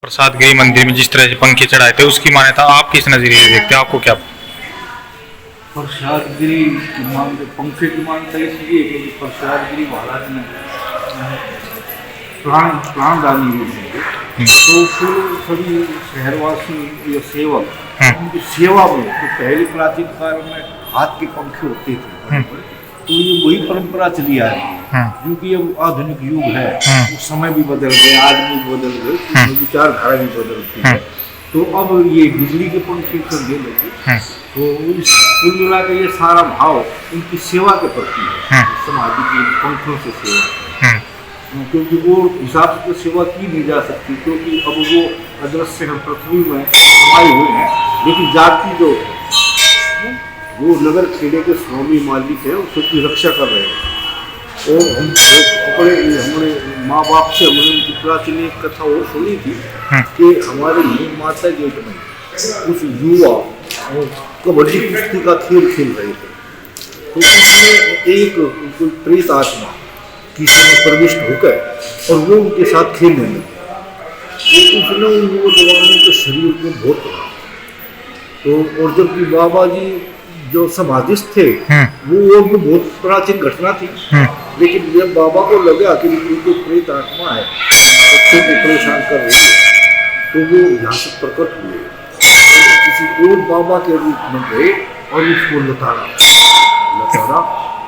प्रसाद गिरी मंदिर में जिस तरह से पंखे चढ़ाए थे उसकी मान्यता आप किस नजरिए से देखते हैं? आपको क्या? प्रसाद गिरी की पंखे की मान्यता इसलिए कि प्रसाद गिरी महाराज ने प्राणदानी हुए थे। तो फिर सभी शहरवासी या सेवक उनकी सेवा में तो पहले प्राचीन काल में हाथ के पंखे होते थे, तो ये वही परंपरा चली आ रही है। क्योंकि अब आधुनिक युग है, उस समय भी बदल गए, आदमी बदल गए, विचारधारा भी बदलती है, तो अब ये बिजली के पंखे करने लगे। तो इस कुल मिला के ये सारा भाव उनकी सेवा के प्रति है, समाज की पंखों से सेवा, क्योंकि वो हिसाब से तो सेवा की नहीं जा सकती, क्योंकि अब वो अदृश्य हम पृथ्वी में समाये हुए हैं। लेकिन जाति जो वो नगर खेड़े के स्वामी मालिक है, उसकी रक्षा कर रहे हैं। और हम हमारे माँ बाप से हमने उनकी प्राचीन एक कथा और सुनी थी कि हमारे माता गेट में कुछ युवा कबड्डी कुश्ती का खेल खेल रहे थे, तो उसमें एक कोई प्रेत आत्मा किसी में प्रविष्ट होकर और वो उनके साथ खेलने लगे। तो उसने उन नौजवानों के शरीर को बहुत तोड़ा। तो और जबकि बाबा जी जो समाधिस्थ थे वो भी बहुत प्राचीन घटना थी, लेकिन जब बाबा को लगा कि उनकी प्रेत आत्मा है, बच्चों को परेशान कर रही है, तो वो यहाँ से प्रकट हुए, किसी और बाबा के रूप में गए और उसको लताड़ा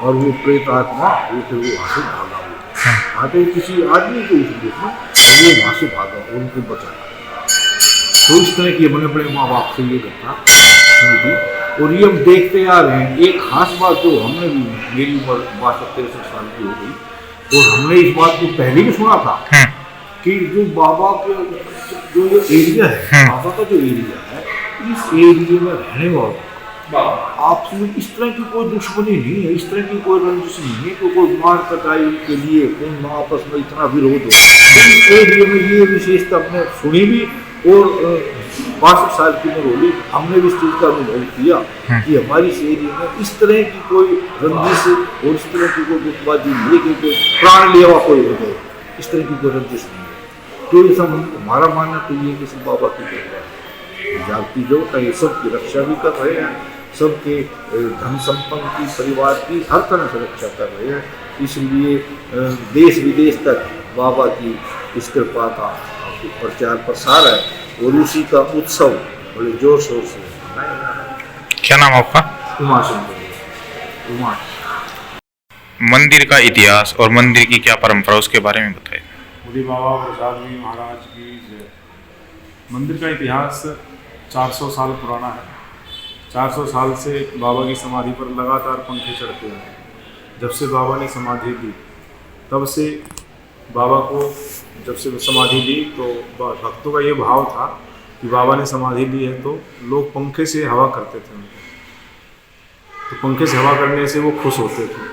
और वो प्रेत आत्मा वो फिर वो वहाँ से भागा हुआ। आते किसी आदमी के उस रूप में वो वहाँ से भागा और उनको बचाया। तो इस तरह की मैंने अपने माँ बाप से ये घटना सुनी थी, और ये हम देखते आ रहे हैं। एक खास बात जो हमने भी, मेरी उम्र 62-63 साल की हो गई, और हमने इस बात को पहले भी सुना था कि जो बाबा के जो ये एरिया है, बाबा का जो एरिया है, इस एरिया में रहने वालों आपस में इस तरह की कोई दुश्मनी नहीं है, इस तरह की कोई रंजिश नहीं है, कोई मार कटाई के लिए कौन आपस में इतना विरोध हो। इस एरिया में ये विशेषता हमने सुनी भी, और 62 साल की उम्र होगी, हमने भी इस चीज़ का अनुभव किया कि हमारी इस एरिया में इस तरह की कोई रंजिश और इस तरह की कोई गुटबाजी नहीं है कि कोई प्राण लेवा कोई हो गए, इस तरह की कोई रंजिश नहीं है। तो ये सब हमारा मानना तो ये कि सब बाबा की कृपा है, जागती जो है, सबकी रक्षा भी कर रहे हैं, सबके धन संपत्ति परिवार की हर तरह से रक्षा कर रहे हैं। इसलिए देश विदेश तक बाबा की इस कृपा का प्रचार प्रसार है, और उसी का उत्सव बड़े जोर शोर से मनाया जा रहा है। क्या नाम आपका? उमाशंकर। मंदिर का इतिहास और मंदिर की क्या परंपरा, उसके बारे में बताइए। मुझे बाबा प्रसाद जी महाराज की जय। मंदिर का इतिहास 400 साल पुराना है। 400 साल से बाबा की समाधि पर लगातार पंखे चढ़ते हैं। जब से बाबा ने समाधि ली, तब से बाबा को जब से समाधि ली, तो भक्तों का ये भाव था कि बाबा ने समाधि ली है तो लोग पंखे से हवा करते थे उनको, तो पंखे से हवा करने से वो खुश होते थे,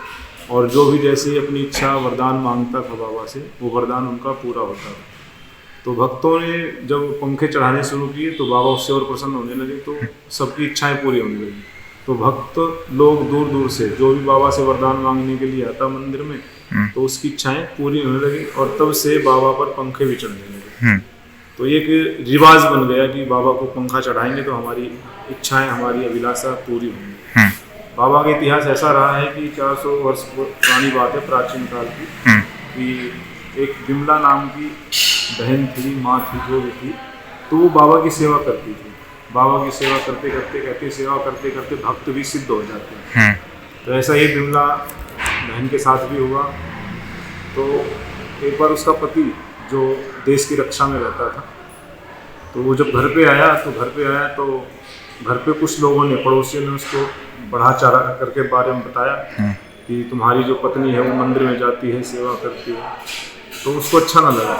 और जो भी जैसे अपनी इच्छा वरदान मांगता था बाबा से, वो वरदान उनका पूरा होता था। तो भक्तों ने जब पंखे चढ़ाने शुरू किए तो बाबा उससे और प्रसन्न होने लगे, तो सबकी इच्छाएं पूरी होने लगी। तो भक्त लोग दूर दूर से जो भी बाबा से वरदान मांगने के लिए आता मंदिर में, तो उसकी इच्छाएं पूरी होने लगी, और तब से बाबा पर पंखे भी चढ़ने लगे। तो एक रिवाज बन गया कि बाबा को पंखा चढ़ाएंगे तो हमारी इच्छाएं, हमारी अभिलाषा पूरी होंगी। बाबा का इतिहास ऐसा रहा है कि 400 वर्ष पुरानी बात है, प्राचीन काल की, कि एक बिमला नाम की बहन थी, माँ थी, जो भी थी, तो वो बाबा की सेवा करती थी। बाबा की सेवा करते करते सेवा करते करते भक्त भी सिद्ध हो जाते हैं। तो ऐसा ही बिमला बहन के साथ भी हुआ। तो एक बार उसका पति जो देश की रक्षा में रहता था, तो वो जब घर पे आया तो घर पे कुछ लोगों ने, पड़ोसियों ने उसको बढ़ा चढ़ा करके बारे में बताया कि तुम्हारी जो पत्नी है वो मंदिर में जाती है, सेवा करती है। तो उसको अच्छा ना लगा,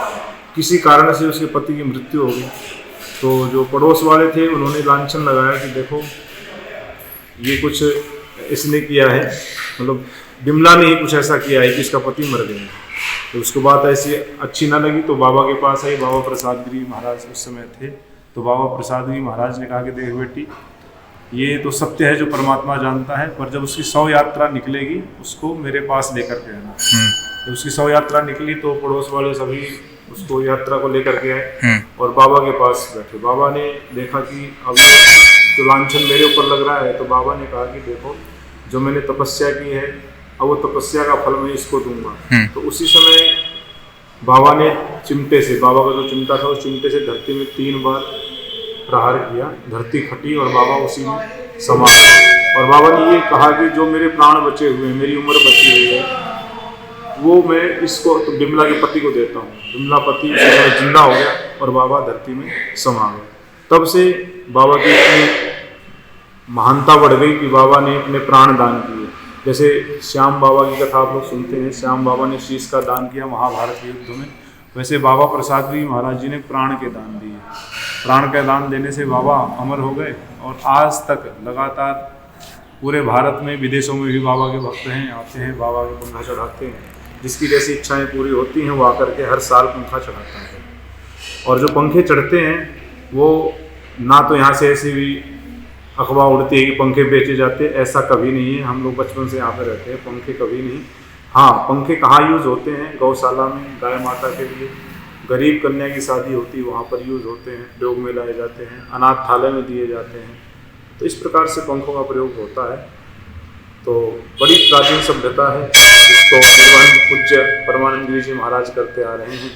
किसी कारण से उसके पति की मृत्यु हो गई। तो जो पड़ोस वाले थे उन्होंने लांछन लगाया कि देखो ये कुछ इसने किया है, मतलब बिमला ने ही कुछ ऐसा किया है कि इसका पति मर गया। तो उसको बात ऐसी अच्छी ना लगी, तो बाबा के पास आई। बाबा प्रसाद गिरी महाराज उस समय थे। तो बाबा प्रसाद गिरी महाराज ने कहा कि देख बेटी, ये तो सत्य है जो परमात्मा जानता है, पर जब उसकी 100 यात्रा निकलेगी उसको मेरे पास लेकर के आना। जब उसकी 100 यात्रा निकली तो पड़ोस वाले सभी उसको यात्रा को लेकर के आए और बाबा के पास बैठे। बाबा ने देखा कि अब जो लांछन मेरे ऊपर लग रहा है, तो बाबा ने कहा कि देखो जो मैंने तपस्या की है, अब वो तपस्या का फल मैं इसको दूंगा। तो उसी समय बाबा ने चिमटे से, बाबा का जो चिमटा था उस चिमटे से धरती में 3 बार प्रहार किया, धरती फटी और बाबा उसी में समा गए। और बाबा ने ये कहा कि जो मेरे प्राण बचे हुए हैं, मेरी उम्र बची हुई है, वो मैं इसको तो बिमला के पति को देता हूँ। बिमला पति जिंदा हो गया और बाबा धरती में समा गए। तब से बाबा की इतनी महानता बढ़ गई कि बाबा ने अपने प्राण दान किए। जैसे श्याम बाबा की कथा आप लोग सुनते हैं, श्याम बाबा ने शीश का दान किया महाभारत के युद्ध में, वैसे बाबा प्रसाद जी महाराज जी ने प्राण के दान दिए। प्राण का दान देने से बाबा अमर हो गए और आज तक लगातार पूरे भारत में, विदेशों में भी बाबा के भक्त हैं, आते हैं, बाबा के पंखा चढ़ाते हैं। जिसकी जैसी इच्छाएं पूरी होती हैं वो आकर के हर साल पंखा चढ़ाता है। और जो पंखे चढ़ते हैं वो ना तो यहाँ से ऐसी भी अफवाह उड़ती है कि पंखे बेचे जाते हैं, ऐसा कभी नहीं है। हम लोग बचपन से यहाँ पे रहते हैं, पंखे कभी नहीं। हाँ, पंखे कहाँ यूज़ होते हैं? गौशाला में गाय माता के लिए, गरीब कन्या की शादी होती है वहाँ पर यूज़ होते हैं, प्रयोग में लाए जाते हैं, अनाथालय में दिए जाते हैं। तो इस प्रकार से पंखों का प्रयोग होता है। तो बड़ी प्राचीन सभ्यता है जिसको निर्वहन पूज्य परमानंद गिरी जी महाराज करते आ रहे हैं।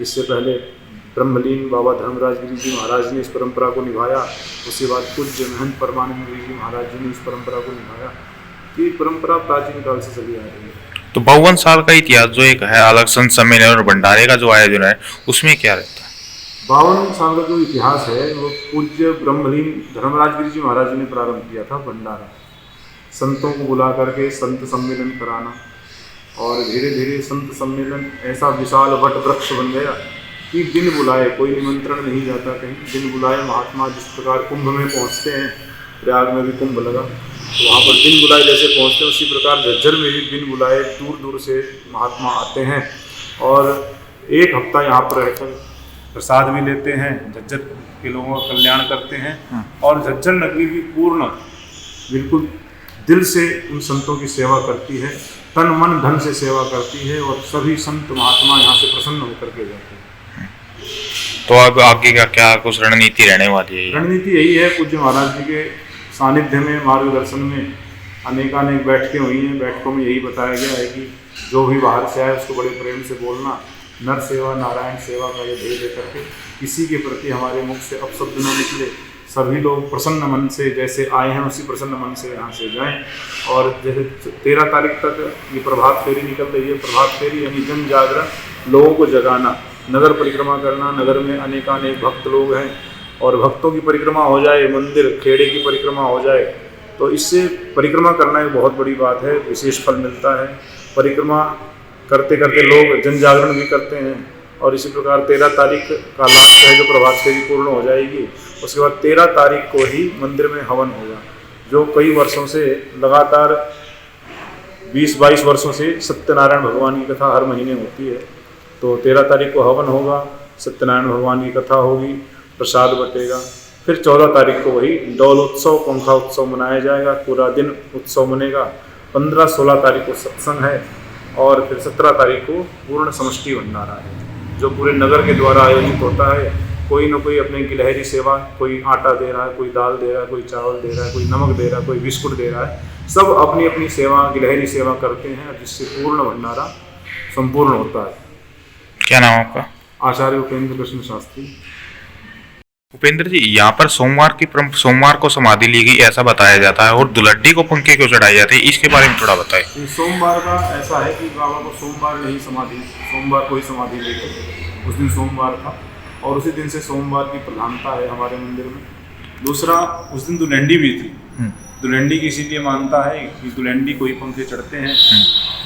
इससे पहले ब्रह्मलीन बाबा धर्मराज गिरी जी महाराज ने इस परंपरा को निभाया, उसके बाद पूज्य महंत परमानंद गिरी जी महाराज जी ने इस परंपरा को निभाया। ये परंपरा प्राचीन काल से चली आ रही है। तो 52 साल का इतिहास जो एक है अलग संत सम्मेलन और भंडारे का जो आयोजन है, उसमें क्या रहता है? 52 साल का जो इतिहास है वो पूज्य ब्रह्मलीन धर्मराज गिरी जी महाराज जी ने प्रारंभ किया था। भंडारा, संतों को बुला करके संत सम्मेलन कराना, और धीरे धीरे संत सम्मेलन ऐसा विशाल वट वृक्ष बन गया कि बिन बुलाए, कोई निमंत्रण नहीं जाता कहीं, बिन बुलाए महात्मा जिस प्रकार कुंभ में पहुंचते हैं, प्रयाग में भी कुंभ लगा तो वहाँ पर बिन बुलाए जैसे पहुंचते हैं, उसी प्रकार झज्जर में भी बिन बुलाए दूर दूर से महात्मा आते हैं और 1 हफ्ता यहाँ पर रहकर प्रसाद भी लेते हैं, झज्जर के लोगों का कल्याण करते हैं। और झज्जर नगरी भी पूर्ण बिल्कुल दिल से उन संतों की सेवा करती है, तन मन धन से सेवा करती है और सभी संत महात्मा यहाँ से प्रसन्न होकर के जाते हैं। तो अब आगे का क्या कुछ रणनीति रहने वाली है? रणनीति यही है, पूज्य महाराज जी के सानिध्य में, मार्गदर्शन में अनेकानेक बैठकें हुई हैं। बैठकों में यही बताया गया है कि जो भी बाहर से आए उसको बड़े प्रेम से बोलना, नर सेवा नारायण सेवा का ये ध्येय लेकर के किसी के प्रति हमारे मुख से अपशब्द न निकले, सभी लोग प्रसन्न मन से जैसे आए हैं उसी प्रसन्न मन से यहाँ से जाएं। और जैसे 13 तारीख तक ये प्रभात फेरी निकल रही है, प्रभात फेरी यानी जन जागरण, लोगों को जगाना, नगर परिक्रमा करना, नगर में अनेकानेक भक्त लोग हैं और भक्तों की परिक्रमा हो जाए, मंदिर खेड़े की परिक्रमा हो जाए, तो इससे परिक्रमा करना एक बहुत बड़ी बात है, विशेष फल मिलता है। परिक्रमा करते करते लोग जन जागरण भी करते हैं और इसी प्रकार 13 तारीख का लास्ट है जो प्रभात फेरी पूर्ण हो जाएगी, उसके बाद 13 तारीख को ही मंदिर में हवन होगा, जो कई वर्षों से लगातार 20-22 वर्षों से सत्यनारायण भगवान की कथा हर महीने होती है। तो 13 तारीख को हवन होगा, सत्यनारायण भगवान की कथा होगी, प्रसाद बटेगा। फिर 14 तारीख को वही डोल उत्सव, पंखा उत्सव मनाया जाएगा, पूरा दिन उत्सव मनेगा। 15-16 तारीख को सत्संग है और फिर 17 तारीख को पूर्ण समष्टि भंडारा है जो पूरे नगर के द्वारा आयोजित होता है। कोई ना कोई अपने गिलहरी सेवा, कोई आटा दे रहा है, कोई दाल दे रहा है, कोई चावल दे रहा है, कोई नमक दे रहा है, कोई बिस्कुट दे रहा है, सब अपनी अपनी सेवा, गिलहरी सेवा करते हैं जिससे पूर्ण भंडारा संपूर्ण होता है। क्या नाम आपका? आचार्य उपेंद्र कृष्ण शास्त्री। उपेंद्र जी, यहाँ पर सोमवार को समाधि ली गई ऐसा बताया जाता है और दुलड्डी को पंखे क्यों चढ़ाए जाते हैं, इसके बारे में थोड़ा बताएं। सोमवार का ऐसा है कि बाबा को सोमवार नहीं समाधि, सोमवार को ही समाधि ली गई, उस दिन सोमवार था और उसी दिन से सोमवार की प्रधानता है हमारे मंदिर में। दूसरा, उस दिन दुलंडी भी थी। दुलंडी की इसीलिए मानता है कि दुलंडी को ही पंखे चढ़ते हैं,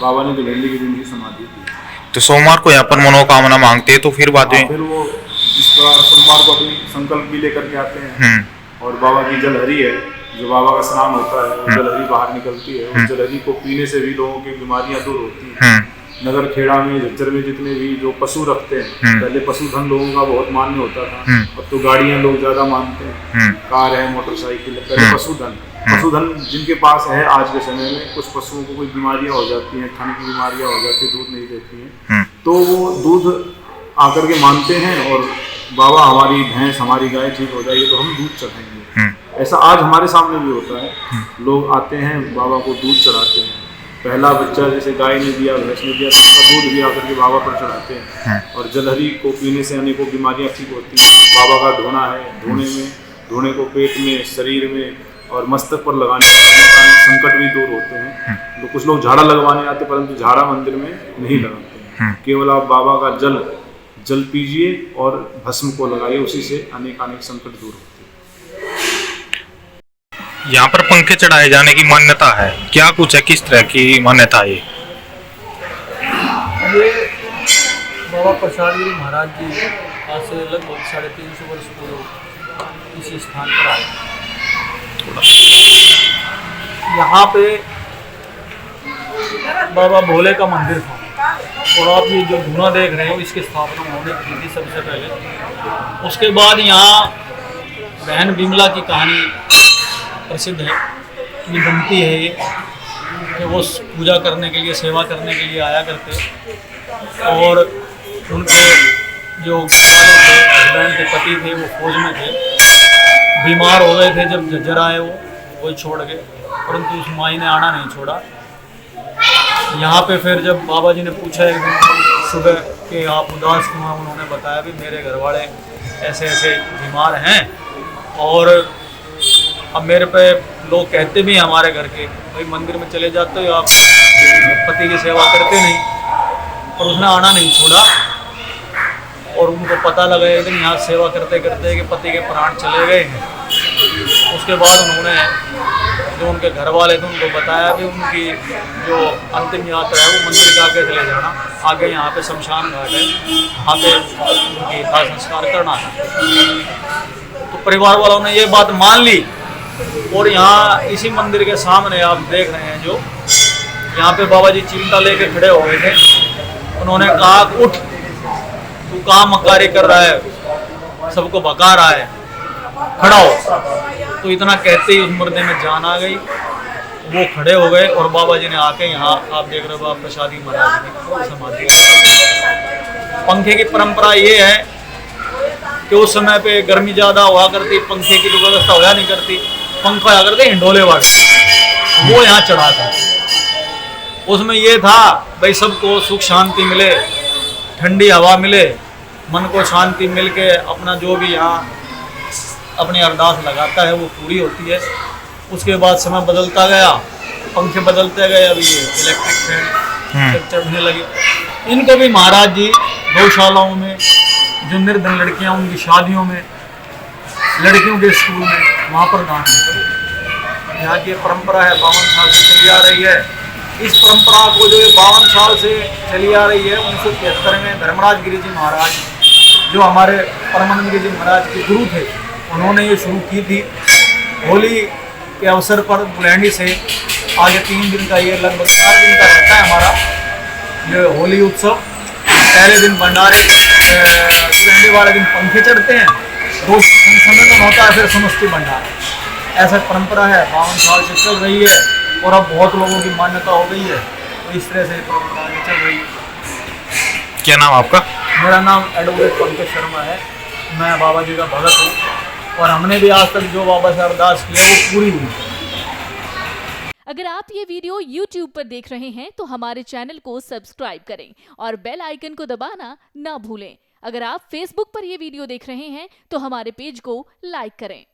बाबा ने दुलंडी के दिन ही समाधि की। तो सोमवार को यहाँ पर मनोकामना मांगते हैं तो फिर बाद में फिर वो जिस प्रकार सोमवार को अपनी संकल्प भी लेकर के आते हैं और बाबा की जलहरी है, जो बाबा का स्नान होता है, वो जलहरी बाहर निकलती है। उस जलहरी को पीने से भी लोगों की बीमारियां दूर होती हैं। नगर खेड़ा में, झज्जर में जितने भी जो पशु रखते हैं, पहले पशुधन लोगों का बहुत मान्य होता था, अब तो गाड़ियां लोग ज्यादा मानते हैं, कार है, मोटरसाइकिल है। पहले पशुधन जिनके पास है आज के समय में, कुछ पशुओं को कोई बीमारियां हो जाती हैं, थन की बीमारियां हो जाती है, दूध नहीं देती हैं, तो वो दूध आकर के मानते हैं और बाबा हमारी भैंस हमारी गाय ठीक हो जाएगी तो हम दूध चढ़ाएंगे। ऐसा आज हमारे सामने भी होता है। लोग आते हैं बाबा को दूध चढ़ाते हैं, पहला बच्चा जैसे गाय ने दिया भैंस ने दिया तो उसका दूध भी आकर के बाबा पर चढ़ाते हैं। और जलहरी को पीने से अनेकों बीमारियां ठीक होती हैं। बाबा का धोना है, धोने को पेट में, शरीर में और मस्तक पर लगाने से संकट भी दूर होते हैं। तो कुछ लोग झाड़ा लगवाने आते परंतु झाड़ा मंदिर में नहीं लगाते हैं। केवल आप बाबा का जल पीजिए और भस्म को लगाइए, उसी से अनेक संकट दूर होते हैं। यहाँ पर पंखे चढ़ाए जाने की मान्यता है, क्या कुछ है, किस तरह की मान्यता है? ये बाबा प्रसाद गिरी महाराज जी आज से लगभग 350 वर्ष पूर्व इसी स्थान पर आए। यहाँ पे बाबा भोले का मंदिर था और आप ये जो धुना देख रहे हो इसकी स्थापना उन्होंने की थी सबसे पहले। उसके बाद यहाँ बहन बिमला की कहानी प्रसिद्ध है। ये बनती है ये कि वो पूजा करने के लिए, सेवा करने के लिए आया करते और उनके जो हस्बैंड के पति थे वो फौज में थे, बीमार हो गए थे। जब झज्जर आए वो छोड़ गए, परंतु उस माई ने आना नहीं छोड़ा। यहाँ पे फिर जब बाबा जी ने पूछा एक दिन सुबह कि आप उदास क्यों हैं, उन्होंने बताया भी मेरे घर वाले ऐसे ऐसे बीमार हैं और अब मेरे पे लोग कहते भी हैं हमारे घर के, भाई मंदिर में चले जाते हो आप, पति की सेवा करते नहीं। और उसने आना नहीं छोड़ा और उनको पता लगा एक दिन यहाँ सेवा करते करते कि पति के प्राण चले गए हैं। उसके बाद उन्होंने जो उनके घर वाले थे उनको बताया भी उनकी जो अंतिम यात्रा है वो मंदिर के आगे चले जाना, आगे यहाँ पे शमशान घाट है, वहाँ पे उनकी दाह संस्कार करना है। तो परिवार वालों ने ये बात मान ली और यहाँ इसी मंदिर के सामने आप देख रहे हैं जो यहाँ पे बाबा जी चिमटा लेके खड़े हो गए थे। उन्होंने कहा उठ, तू कहाँ मक्कारी कर रहा है, सबको भगा रहा है, खड़ा हो। तो इतना कहते ही उस मुर्दे में जान आ गई, वो खड़े हो गए और बाबा जी ने आके यहाँ आप देख रहे हो बाबा प्रसादी महाराज की समाधि। पंखे की परंपरा ये है कि उस समय पे गर्मी ज़्यादा हुआ करती, पंखे की तो व्यवस्था होया नहीं करती, पंखा होया करते हिंडोले वाले, वो यहाँ चढ़ा था। उसमें ये था भाई सबको सुख शांति मिले, ठंडी हवा मिले, मन को शांति मिल के अपना जो भी यहाँ अपनी अरदास लगाता है वो पूरी होती है। उसके बाद समय बदलता गया, पंखे बदलते गए, अभी ये इलेक्ट्रिक फैन चढ़ने लगे। इनको भी महाराज जी गौशालाओं में जो निर्धन लड़कियां उनकी शादियों में, लड़कियों के स्कूल में, वहाँ पर दान देते। यहाँ की परंपरा है 52 साल से चली आ रही है। इस परंपरा को जो 52 साल से चली आ रही है 1973 में धर्मराज गिरी जी महाराज जो हमारे परमानंद गिरी जी महाराज के गुरु थे, उन्होंने ये शुरू की थी। होली के अवसर पर बुलैंडी से आगे 3 दिन का, ये लगभग 4 दिन का रहता है हमारा ये होली उत्सव। पहले दिन भंडारे, बुलैंडी वाले दिन पंखे चढ़ते हैं, 2 सम्मेलन होता है, फिर समष्टि भंडारा। ऐसा परंपरा है 52 साल से चल रही है और अब बहुत लोगों की मान्यता हो गई है, तो इस तरह से परंपरा चल रही है। क्या नाम आपका? मेरा नाम एडवोकेट पंकज शर्मा है। मैं बाबा जी का भगत हूँ और हमने भी आज तक जो बाबा से अरदास की है वो पूरी हुई। अगर आप ये वीडियो YouTube पर देख रहे हैं तो हमारे चैनल को सब्सक्राइब करें और बेल आइकन को दबाना ना भूलें। अगर आप Facebook पर ये वीडियो देख रहे हैं तो हमारे पेज को लाइक करें।